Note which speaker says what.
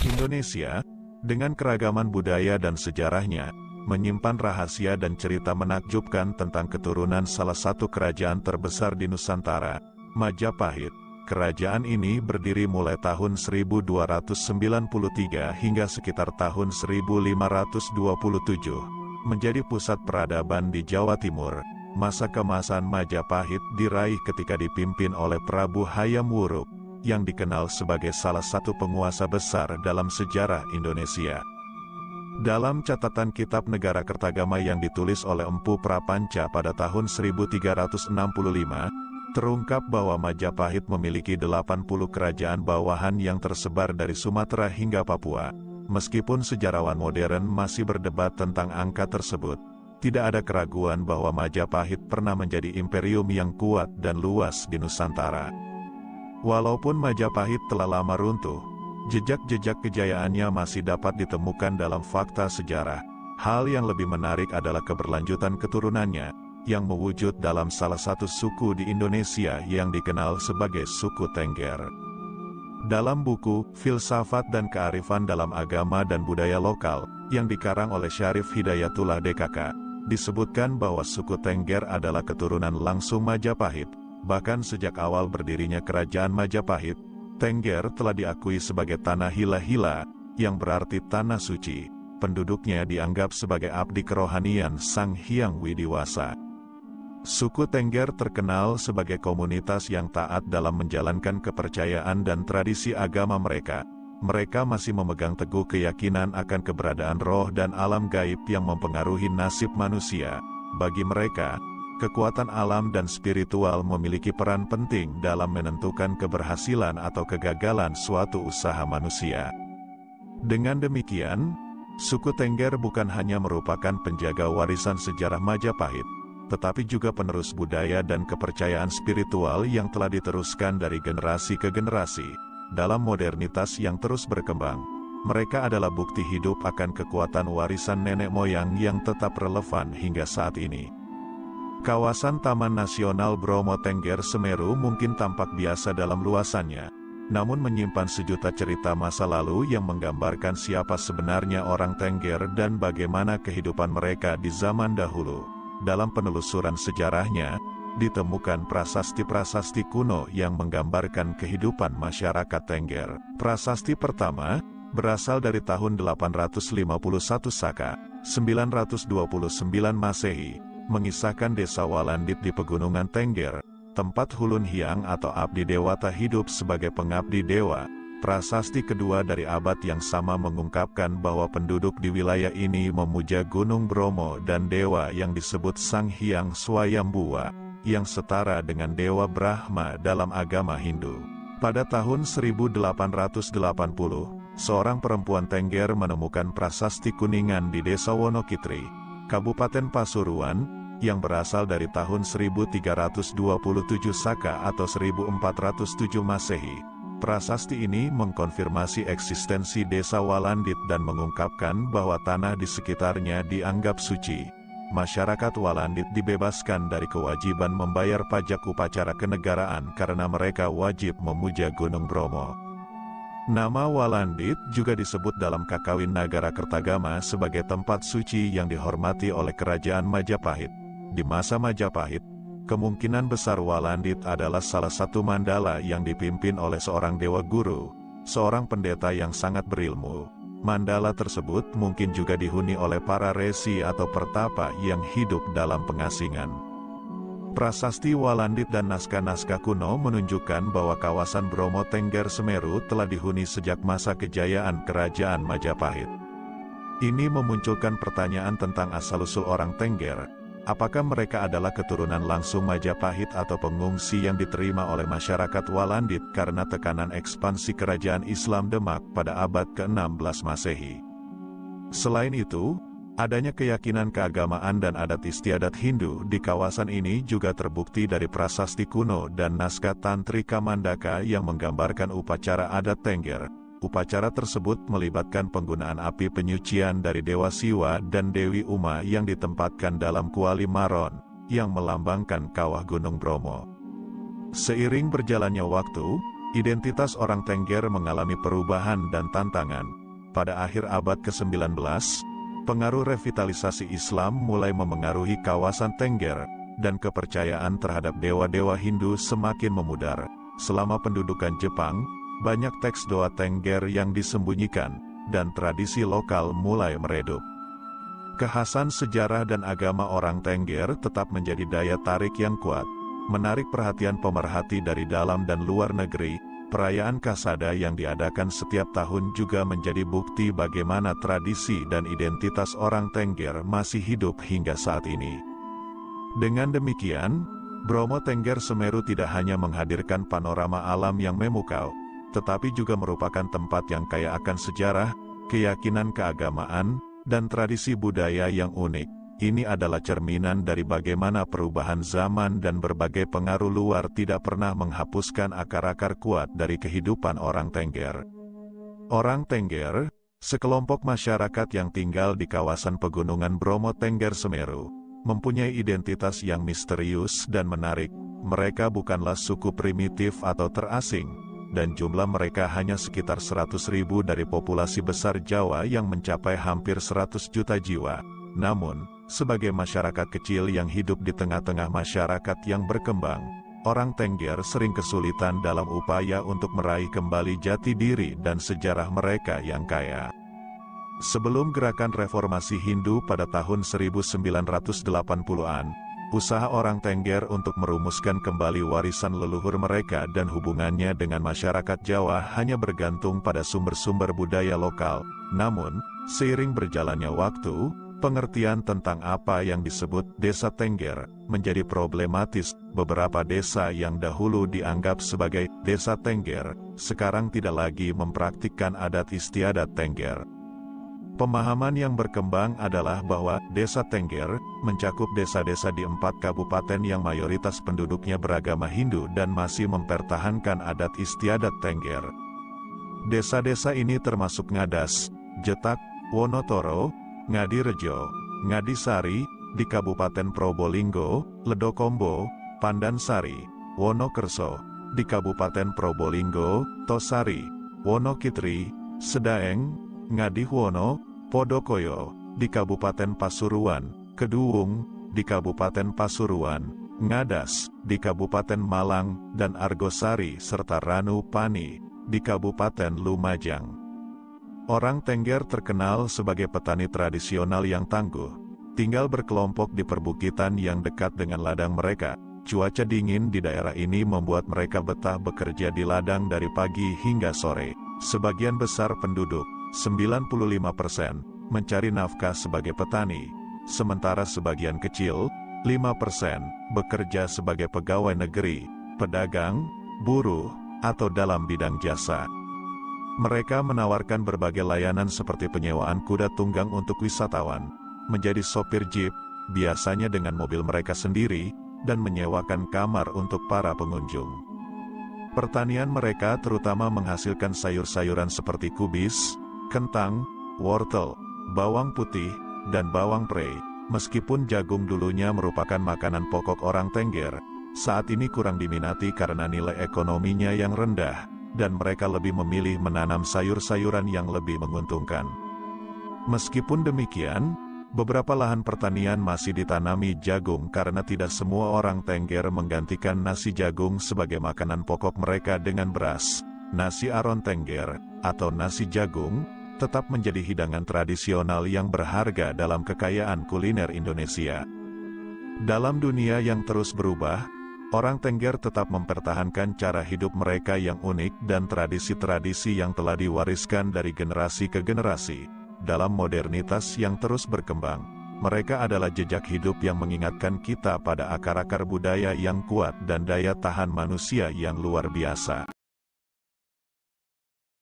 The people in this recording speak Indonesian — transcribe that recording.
Speaker 1: Indonesia, dengan keragaman budaya dan sejarahnya, menyimpan rahasia dan cerita menakjubkan tentang keturunan salah satu kerajaan terbesar di Nusantara, Majapahit. Kerajaan ini berdiri mulai tahun 1293 hingga sekitar tahun 1527, menjadi pusat peradaban di Jawa Timur. Masa keemasan Majapahit diraih ketika dipimpin oleh Prabu Hayam Wuruk, yang dikenal sebagai salah satu penguasa besar dalam sejarah Indonesia. Dalam catatan Kitab Negara Kertagama yang ditulis oleh Empu Prapanca pada tahun 1365, terungkap bahwa Majapahit memiliki 80 kerajaan bawahan yang tersebar dari Sumatera hingga Papua. Meskipun sejarawan modern masih berdebat tentang angka tersebut, tidak ada keraguan bahwa Majapahit pernah menjadi imperium yang kuat dan luas di Nusantara. Walaupun Majapahit telah lama runtuh, jejak-jejak kejayaannya masih dapat ditemukan dalam fakta sejarah. Hal yang lebih menarik adalah keberlanjutan keturunannya, yang mewujud dalam salah satu suku di Indonesia yang dikenal sebagai suku Tengger. Dalam buku Filsafat dan Kearifan dalam Agama dan Budaya Lokal, yang dikarang oleh Syarif Hidayatullah DKK, disebutkan bahwa suku Tengger adalah keturunan langsung Majapahit. Bahkan sejak awal berdirinya kerajaan Majapahit, Tengger telah diakui sebagai tanah hila-hila, yang berarti tanah suci. Penduduknya dianggap sebagai abdi kerohanian Sang Hyang Widiwasa. Suku Tengger terkenal sebagai komunitas yang taat dalam menjalankan kepercayaan dan tradisi agama mereka. Mereka masih memegang teguh keyakinan akan keberadaan roh dan alam gaib yang mempengaruhi nasib manusia. Bagi mereka, kekuatan alam dan spiritual memiliki peran penting dalam menentukan keberhasilan atau kegagalan suatu usaha manusia. Dengan demikian, suku Tengger bukan hanya merupakan penjaga warisan sejarah Majapahit, tetapi juga penerus budaya dan kepercayaan spiritual yang telah diteruskan dari generasi ke generasi. Dalam modernitas yang terus berkembang, mereka adalah bukti hidup akan kekuatan warisan nenek moyang yang tetap relevan hingga saat ini. Kawasan Taman Nasional Bromo Tengger Semeru mungkin tampak biasa dalam luasannya, namun menyimpan sejuta cerita masa lalu yang menggambarkan siapa sebenarnya orang Tengger dan bagaimana kehidupan mereka di zaman dahulu. Dalam penelusuran sejarahnya, ditemukan prasasti-prasasti kuno yang menggambarkan kehidupan masyarakat Tengger. Prasasti pertama, berasal dari tahun 851 Saka, 929 Masehi, mengisahkan desa Walandit di Pegunungan Tengger, tempat Hulun Hyang atau Abdi Dewata hidup sebagai pengabdi dewa. Prasasti kedua dari abad yang sama mengungkapkan bahwa penduduk di wilayah ini memuja Gunung Bromo dan dewa yang disebut Sang Hyang Swayambhuwa, yang setara dengan Dewa Brahma dalam agama Hindu. Pada tahun 1880, seorang perempuan Tengger menemukan prasasti Kuningan di Desa Wonokitri, Kabupaten Pasuruan, yang berasal dari tahun 1327 Saka atau 1407 Masehi. Prasasti ini mengkonfirmasi eksistensi desa Walandit dan mengungkapkan bahwa tanah di sekitarnya dianggap suci. Masyarakat Walandit dibebaskan dari kewajiban membayar pajak upacara kenegaraan karena mereka wajib memuja Gunung Bromo. Nama Walandit juga disebut dalam Kakawin Nagara Kertagama sebagai tempat suci yang dihormati oleh Kerajaan Majapahit. Di masa Majapahit, kemungkinan besar Walandit adalah salah satu mandala yang dipimpin oleh seorang dewa guru, seorang pendeta yang sangat berilmu. Mandala tersebut mungkin juga dihuni oleh para resi atau pertapa yang hidup dalam pengasingan. Prasasti Walandit dan naskah-naskah kuno menunjukkan bahwa kawasan Bromo Tengger Semeru telah dihuni sejak masa kejayaan Kerajaan Majapahit. Ini memunculkan pertanyaan tentang asal-usul orang Tengger. Apakah mereka adalah keturunan langsung Majapahit atau pengungsi yang diterima oleh masyarakat Walandit karena tekanan ekspansi kerajaan Islam Demak pada abad ke-16 Masehi? Selain itu, adanya keyakinan keagamaan dan adat istiadat Hindu di kawasan ini juga terbukti dari prasasti kuno dan naskah Tantrika Mandaka yang menggambarkan upacara adat Tengger. Upacara tersebut melibatkan penggunaan api penyucian dari Dewa Siwa dan Dewi Uma yang ditempatkan dalam kuali maron, yang melambangkan kawah Gunung Bromo. Seiring berjalannya waktu, Identitas orang Tengger mengalami perubahan dan tantangan. Pada akhir abad ke-19, pengaruh revitalisasi Islam mulai memengaruhi kawasan Tengger, dan kepercayaan terhadap dewa-dewa Hindu semakin memudar. Selama pendudukan Jepang, banyak teks doa Tengger yang disembunyikan, dan tradisi lokal mulai meredup. Kekhasan sejarah dan agama orang Tengger tetap menjadi daya tarik yang kuat, menarik perhatian pemerhati dari dalam dan luar negeri. Perayaan Kasada yang diadakan setiap tahun juga menjadi bukti bagaimana tradisi dan identitas orang Tengger masih hidup hingga saat ini. Dengan demikian, Bromo Tengger Semeru tidak hanya menghadirkan panorama alam yang memukau, tetapi juga merupakan tempat yang kaya akan sejarah, keyakinan keagamaan, dan tradisi budaya yang unik. Ini adalah cerminan dari bagaimana perubahan zaman dan berbagai pengaruh luar tidak pernah menghapuskan akar-akar kuat dari kehidupan orang Tengger. Orang Tengger, sekelompok masyarakat yang tinggal di kawasan pegunungan Bromo Tengger Semeru, mempunyai identitas yang misterius dan menarik. Mereka bukanlah suku primitif atau terasing, dan jumlah mereka hanya sekitar 100.000 dari populasi besar Jawa yang mencapai hampir 100 juta jiwa. Namun, sebagai masyarakat kecil yang hidup di tengah-tengah masyarakat yang berkembang, orang Tengger sering kesulitan dalam upaya untuk meraih kembali jati diri dan sejarah mereka yang kaya. Sebelum gerakan reformasi Hindu pada tahun 1980-an, usaha orang Tengger untuk merumuskan kembali warisan leluhur mereka dan hubungannya dengan masyarakat Jawa hanya bergantung pada sumber-sumber budaya lokal. Namun, seiring berjalannya waktu, pengertian tentang apa yang disebut desa Tengger menjadi problematis. Beberapa desa yang dahulu dianggap sebagai desa Tengger, sekarang tidak lagi mempraktikkan adat istiadat Tengger. Pemahaman yang berkembang adalah bahwa desa Tengger mencakup desa-desa di 4 kabupaten yang mayoritas penduduknya beragama Hindu dan masih mempertahankan adat istiadat Tengger. Desa-desa ini termasuk Ngadas, Jetak, Wonotoro, Ngadirejo, Ngadisari, di Kabupaten Probolinggo, Ledokombo, Pandansari, Wonokerso, di Kabupaten Probolinggo, Tosari, Wonokitri, Sedaeng, Ngadihwono, Podokoyo, di Kabupaten Pasuruan, Keduwung, di Kabupaten Pasuruan, Ngadas, di Kabupaten Malang, dan Argosari serta Ranupani, di Kabupaten Lumajang. Orang Tengger terkenal sebagai petani tradisional yang tangguh, tinggal berkelompok di perbukitan yang dekat dengan ladang mereka. Cuaca dingin di daerah ini membuat mereka betah bekerja di ladang dari pagi hingga sore. Sebagian besar penduduk, 95%, mencari nafkah sebagai petani, sementara sebagian kecil, 5%, bekerja sebagai pegawai negeri, pedagang, buruh, atau dalam bidang jasa. Mereka menawarkan berbagai layanan seperti penyewaan kuda tunggang untuk wisatawan, menjadi sopir jeep, biasanya dengan mobil mereka sendiri, dan menyewakan kamar untuk para pengunjung. Pertanian mereka terutama menghasilkan sayur-sayuran seperti kubis, kentang, wortel, bawang putih, dan bawang prei. Meskipun jagung dulunya merupakan makanan pokok orang Tengger, saat ini kurang diminati karena nilai ekonominya yang rendah, dan mereka lebih memilih menanam sayur-sayuran yang lebih menguntungkan. Meskipun demikian, beberapa lahan pertanian masih ditanami jagung karena tidak semua orang Tengger menggantikan nasi jagung sebagai makanan pokok mereka dengan beras. Nasi aron Tengger, atau nasi jagung, tetap menjadi hidangan tradisional yang berharga dalam kekayaan kuliner Indonesia. Dalam dunia yang terus berubah, orang Tengger tetap mempertahankan cara hidup mereka yang unik dan tradisi-tradisi yang telah diwariskan dari generasi ke generasi. Dalam modernitas yang terus berkembang, mereka adalah jejak hidup yang mengingatkan kita pada akar-akar budaya yang kuat dan daya tahan manusia yang luar biasa.